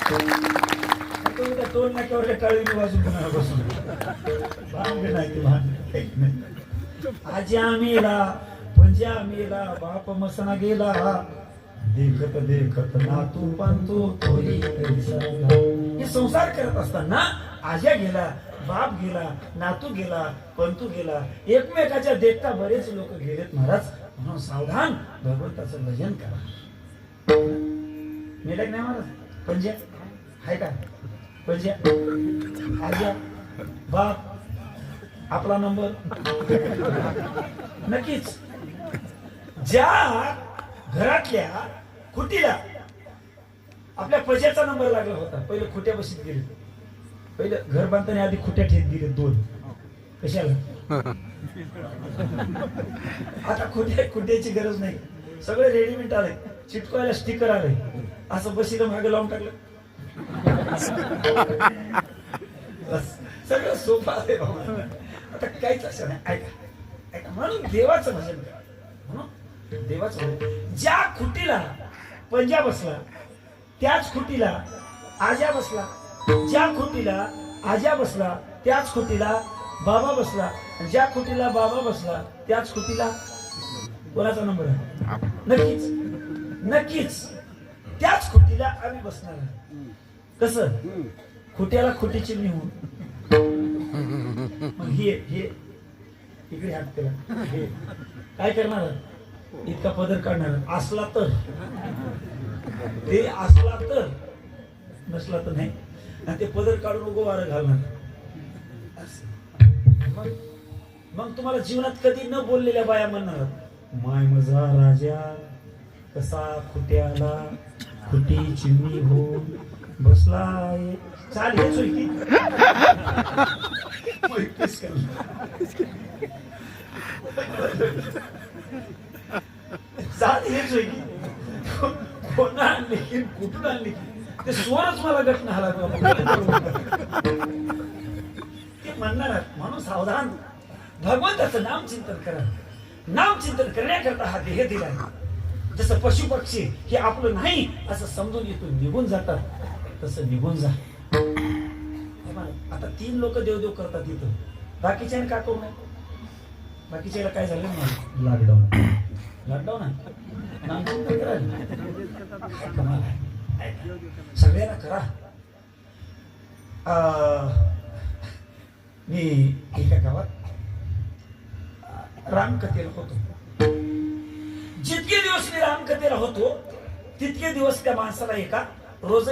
तुम्ही त्या टोल नाक्यावर काळी वाजून कोणाला बसून भांग नाही ते भांग आज्या मेला पंजा मेला बाप मसना गेला देखत देखत नातू पंतू तोही हे संसार करत असताना आज्या गेला बाप गेला नातू गेला पंतू गेला एकमेकाच्या देखता बरेच लोक गेलेत महाराज म्हणून सावधान भगवंताचं भजन करा मेला की नाही महाराज पंजा हाय का पंजा आज्या बाप आपला नंबर नक्कीच ज्या घरातल्या खुटीला आपल्या पजाचा नंबर लागला होता पहिले खुट्या बशीत गेले पहिले घर बांधताना आधी खुट्या ठेत दिले 2 कशाला आता खुट्याची गरज नाही सगळे रेडीमेड आले चिटकवायला स्टिकर आले असं बशीला मागे लावून टाकलं सगळं सोपं आहे आता काहीच असं नाही ऐका ऐका म्हणून देवाचं भजन करा म्हणून देवाचं ज्या खुटीला पंजा बसला त्याच खुटीला आजा बसला ज्या खुटीला आजा बसला त्याच खुटीला बाबा बसला ज्या खुटीला बाबा बसला त्याच खुटीला कोणाचा नंबर आहे नक्कीच नक्कीच त्याच खुटीला आम्ही बसणार कसं खुट्याला खुटीची निहून मग हे इकडे हात केला हे काय करणार इतका पदर काढणार असला तर ते असला तर नसला तर नाही आणि ते पदर काढून उगो वारं घालणार मग तुम्हाला जीवनात कधी न बोललेल्या बाया म्हणणार माय मजा राजा कसा खुट्याला खुटी चिमणी हो बसलाय चाल हेच होईल की चाल हेच होईल की कोणा आणली की कुठून आणली ते स्वरच मला गटणं आला ते म्हणणार म्हणून सावधान भगवंताचं नाम चिंतन करा नाम चिंतन करण्याकरता हा देह दिलाय जसं पशु पक्षी हे आपलं नाही असं समजून इथून निघून जातात तसं निघून जा आता 3 लोक देवदेव करतात इथं बाकीच्याने का करू नये बाकीच्याला काय झालं ना लॉकडाऊन सगळ्यांना करा मी एका गावात रामकथेला होतो जितके दिवस मी रामकथेला होतो तितके दिवस त्या माणसाला एका रोज